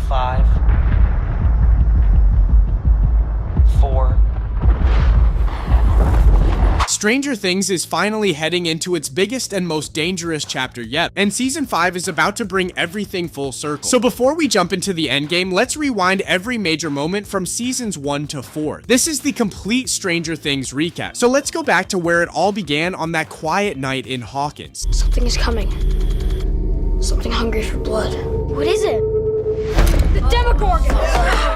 5, 4. Stranger Things is finally heading into its biggest and most dangerous chapter yet, and Season 5 is about to bring everything full circle. So before we jump into the endgame, let's rewind every major moment from Seasons 1 to 4. This is the complete Stranger Things recap. So let's go back to where it all began on that quiet night in Hawkins. Something is coming. Something hungry for blood. What is it? The Demogorgon!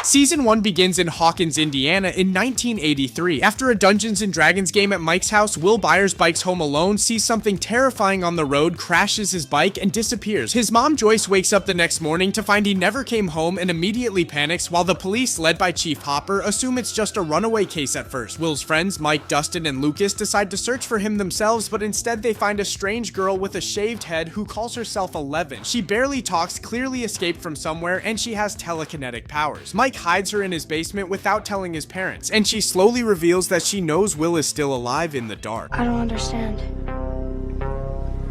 Season 1 begins in Hawkins, Indiana in 1983. After a Dungeons & Dragons game at Mike's house, Will Byers bikes home alone, sees something terrifying on the road, crashes his bike, and disappears. His mom Joyce wakes up the next morning to find he never came home and immediately panics, while the police, led by Chief Hopper, assume it's just a runaway case at first. Will's friends, Mike, Dustin, and Lucas, decide to search for him themselves, but instead they find a strange girl with a shaved head who calls herself 11. She barely talks, clearly escaped from somewhere, and she has telekinetic powers. Mike hides her in his basement without telling his parents, and she slowly reveals that she knows Will is still alive in the dark. I don't understand.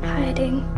Hiding.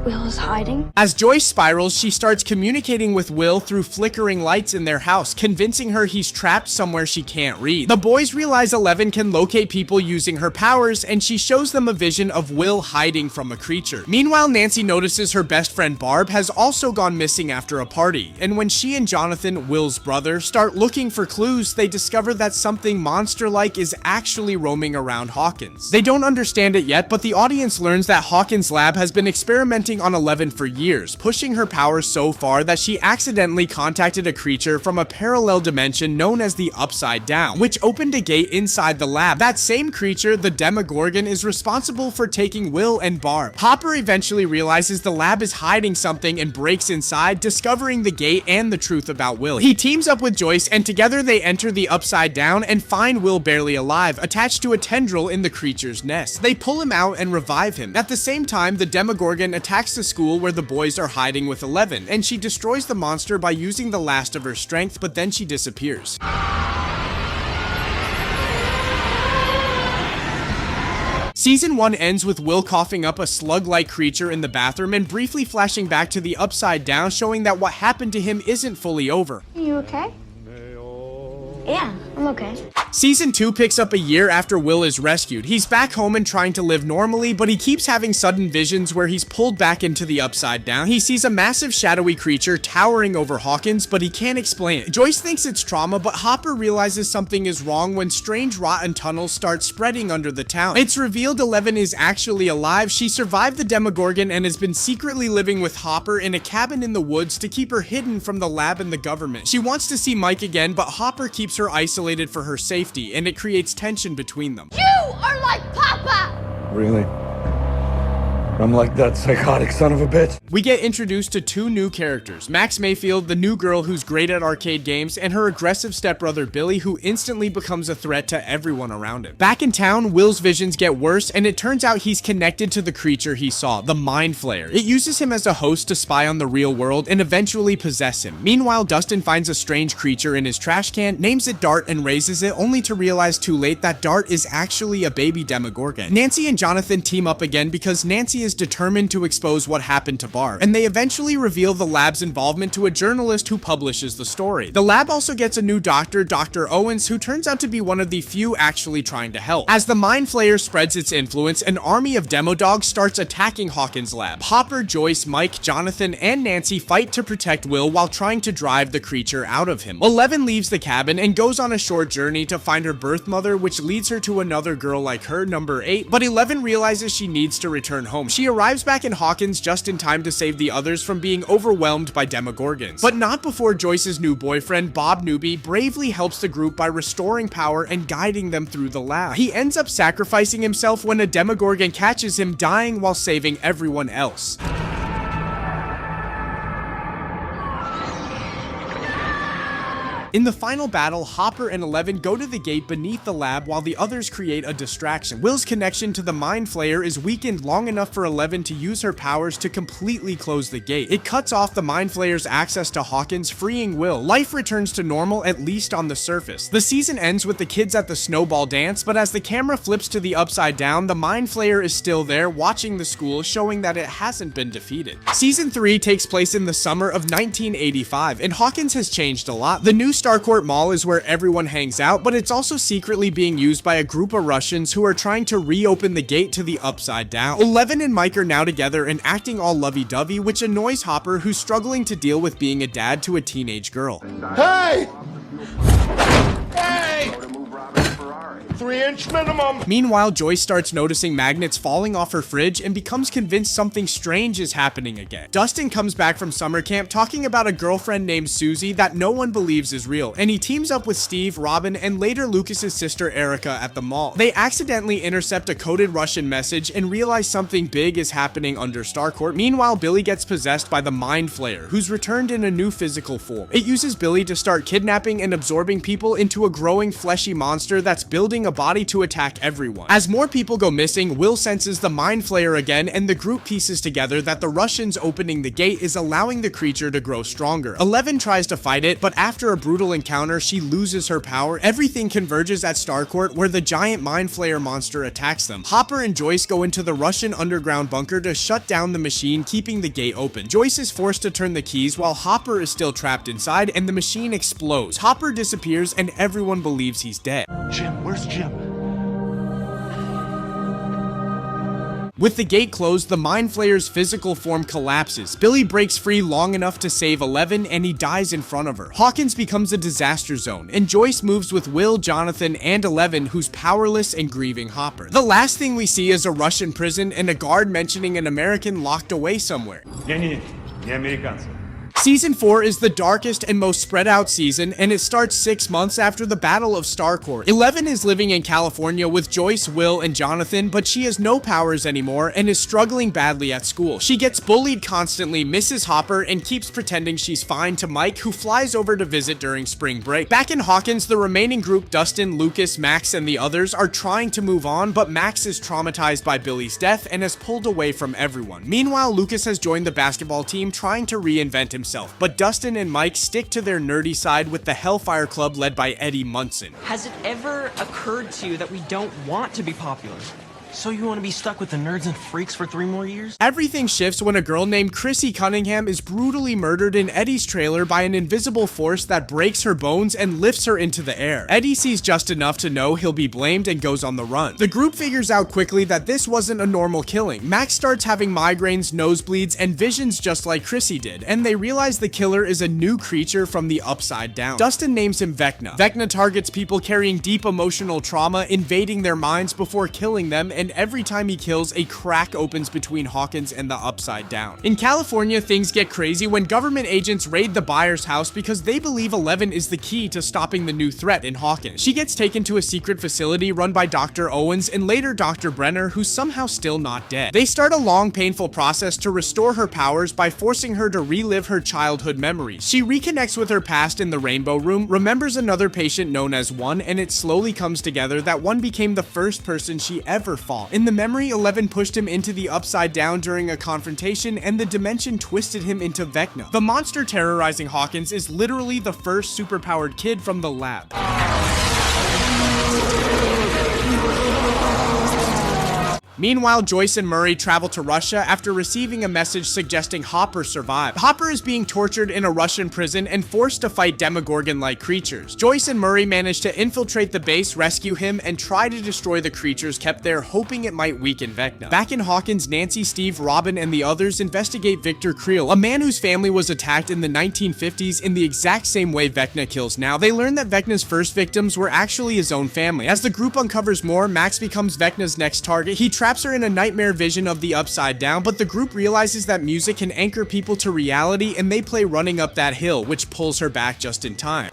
Will is hiding? As Joyce spirals, she starts communicating with Will through flickering lights in their house, convincing her he's trapped somewhere she can't read. The boys realize 11 can locate people using her powers, and she shows them a vision of Will hiding from a creature. Meanwhile, Nancy notices her best friend Barb has also gone missing after a party, and when she and Jonathan, Will's brother, start looking for clues, they discover that something monster-like is actually roaming around Hawkins. They don't understand it yet, but the audience learns that Hawkins' lab has been experimenting on 11 for years, pushing her powers so far that she accidentally contacted a creature from a parallel dimension known as the Upside Down, which opened a gate inside the lab. That same creature, the Demogorgon, is responsible for taking Will and Barb. Hopper eventually realizes the lab is hiding something and breaks inside, discovering the gate and the truth about Will. He teams up with Joyce, and together they enter the Upside Down and find Will barely alive, attached to a tendril in the creature's nest. They pull him out and revive him. At the same time, the Demogorgon attacks the school where the boys are hiding with 11, and she destroys the monster by using the last of her strength, but then she disappears. Season 1 ends with Will coughing up a slug-like creature in the bathroom and briefly flashing back to the Upside Down, showing that what happened to him isn't fully over. Are you okay? Yeah, I'm okay. Season 2 picks up a year after Will is rescued. He's back home and trying to live normally, but he keeps having sudden visions where he's pulled back into the Upside Down. He sees a massive shadowy creature towering over Hawkins, but he can't explain it. Joyce thinks it's trauma, but Hopper realizes something is wrong when strange rotten tunnels start spreading under the town. It's revealed 11 is actually alive. She survived the Demogorgon and has been secretly living with Hopper in a cabin in the woods to keep her hidden from the lab and the government. She wants to see Mike again, but Hopper keeps her isolated for her safety, and it creates tension between them. You are like Papa! Really? I'm like that psychotic son of a bitch. We get introduced to two new characters, Max Mayfield, the new girl who's great at arcade games, and her aggressive stepbrother Billy, who instantly becomes a threat to everyone around him. Back in town, Will's visions get worse, and it turns out he's connected to the creature he saw, the Mind Flayer. It uses him as a host to spy on the real world and eventually possess him. Meanwhile, Dustin finds a strange creature in his trash can, names it Dart, and raises it, only to realize too late that Dart is actually a baby Demogorgon. Nancy and Jonathan team up again because Nancy is determined to expose what happened to Barb, and they eventually reveal the lab's involvement to a journalist who publishes the story. The lab also gets a new doctor, Dr. Owens, who turns out to be one of the few actually trying to help. As the Mind Flayer spreads its influence, an army of demo dogs starts attacking Hawkins' lab. Hopper, Joyce, Mike, Jonathan, and Nancy fight to protect Will while trying to drive the creature out of him. 11 leaves the cabin and goes on a short journey to find her birth mother, which leads her to another girl like her, number 8, but 11 realizes she needs to return home. She arrives back in Hawkins just in time to save the others from being overwhelmed by Demogorgons. But not before Joyce's new boyfriend, Bob Newby, bravely helps the group by restoring power and guiding them through the lab. He ends up sacrificing himself when a Demogorgon catches him, dying while saving everyone else. In the final battle, Hopper and Eleven go to the gate beneath the lab while the others create a distraction. Will's connection to the Mind Flayer is weakened long enough for Eleven to use her powers to completely close the gate. It cuts off the Mind Flayer's access to Hawkins, freeing Will. Life returns to normal, at least on the surface. The season ends with the kids at the snowball dance, but as the camera flips to the upside down, the Mind Flayer is still there, watching the school, showing that it hasn't been defeated. Season 3 takes place in the summer of 1985, and Hawkins has changed a lot. The new Starcourt Mall is where everyone hangs out, but it's also secretly being used by a group of Russians who are trying to reopen the gate to the upside down. Eleven and Mike are now together and acting all lovey-dovey, which annoys Hopper, who's struggling to deal with being a dad to a teenage girl. Hey! Hey! 3-inch minimum. Meanwhile, Joyce starts noticing magnets falling off her fridge and becomes convinced something strange is happening again. Dustin comes back from summer camp talking about a girlfriend named Susie that no one believes is real, and he teams up with Steve, Robin, and later Lucas's sister Erica at the mall. They accidentally intercept a coded Russian message and realize something big is happening under Starcourt. Meanwhile, Billy gets possessed by the Mind Flayer, who's returned in a new physical form. It uses Billy to start kidnapping and absorbing people into a growing fleshy monster that's building a body to attack everyone. As more people go missing, Will senses the Mind Flayer again, and the group pieces together that the Russians opening the gate is allowing the creature to grow stronger. Eleven tries to fight it, but after a brutal encounter, she loses her power. Everything converges at Starcourt, where the giant Mind Flayer monster attacks them. Hopper and Joyce go into the Russian underground bunker to shut down the machine, keeping the gate open. Joyce is forced to turn the keys while Hopper is still trapped inside, and the machine explodes. Hopper disappears, and everyone believes he's dead. Jim, where's Jim? With the gate closed, the Mind Flayer's physical form collapses. Billy breaks free long enough to save Eleven, and he dies in front of her. Hawkins becomes a disaster zone, and Joyce moves with Will, Jonathan, and Eleven, who's powerless and grieving Hopper. The last thing we see is a Russian prison and a guard mentioning an American locked away somewhere. Не американцы. Season 4 is the darkest and most spread out season, and it starts 6 months after the Battle of Starcourt. Eleven is living in California with Joyce, Will, and Jonathan, but she has no powers anymore and is struggling badly at school. She gets bullied constantly, misses Hopper, and keeps pretending she's fine to Mike, who flies over to visit during spring break. Back in Hawkins, the remaining group, Dustin, Lucas, Max, and the others, are trying to move on, but Max is traumatized by Billy's death and has pulled away from everyone. Meanwhile, Lucas has joined the basketball team, trying to reinvent himself. But Dustin and Mike stick to their nerdy side with the Hellfire Club led by Eddie Munson. Has it ever occurred to you that we don't want to be popular? So you want to be stuck with the nerds and freaks for 3 more years? Everything shifts when a girl named Chrissy Cunningham is brutally murdered in Eddie's trailer by an invisible force that breaks her bones and lifts her into the air. Eddie sees just enough to know he'll be blamed and goes on the run. The group figures out quickly that this wasn't a normal killing. Max starts having migraines, nosebleeds, and visions just like Chrissy did, and they realize the killer is a new creature from the upside down. Dustin names him Vecna. Vecna targets people carrying deep emotional trauma, invading their minds before killing them, and every time he kills, a crack opens between Hawkins and the upside down. In California, things get crazy when government agents raid the buyer's house because they believe Eleven is the key to stopping the new threat in Hawkins. She gets taken to a secret facility run by Dr. Owens and later Dr. Brenner, who's somehow still not dead. They start a long, painful process to restore her powers by forcing her to relive her childhood memories. She reconnects with her past in the Rainbow Room, remembers another patient known as One, and it slowly comes together that One became the first person she ever fought. In the memory, Eleven pushed him into the upside down during a confrontation, and the dimension twisted him into Vecna. The monster terrorizing Hawkins is literally the first superpowered kid from the lab. Meanwhile, Joyce and Murray travel to Russia after receiving a message suggesting Hopper survived. Hopper is being tortured in a Russian prison and forced to fight Demogorgon-like creatures. Joyce and Murray manage to infiltrate the base, rescue him, and try to destroy the creatures kept there, hoping it might weaken Vecna. Back in Hawkins, Nancy, Steve, Robin, and the others investigate Victor Creel, a man whose family was attacked in the 1950s in the exact same way Vecna kills now. They learn that Vecna's first victims were actually his own family. As the group uncovers more, Max becomes Vecna's next target. He traps her in a nightmare vision of the upside down, but the group realizes that music can anchor people to reality, and they play Running Up That Hill, which pulls her back just in time.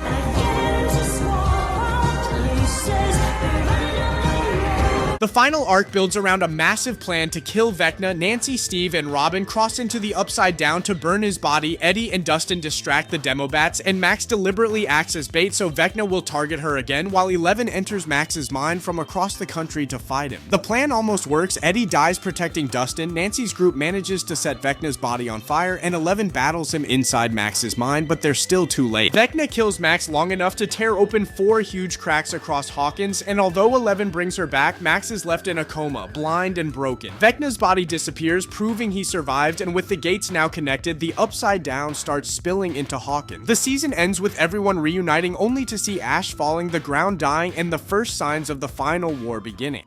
The final arc builds around a massive plan to kill Vecna. Nancy, Steve, and Robin cross into the Upside Down to burn his body. Eddie and Dustin distract the Demobats, and Max deliberately acts as bait so Vecna will target her again, while 11 enters Max's mind from across the country to fight him. The plan almost works. Eddie dies protecting Dustin, Nancy's group manages to set Vecna's body on fire, and 11 battles him inside Max's mind, but they're still too late. Vecna kills Max long enough to tear open 4 huge cracks across Hawkins, and although 11 brings her back, Max is left in a coma, blind and broken. Vecna's body disappears, proving he survived, and with the gates now connected, the Upside Down starts spilling into Hawkins. The season ends with everyone reuniting only to see Ash falling, the ground dying, and the first signs of the final war beginning.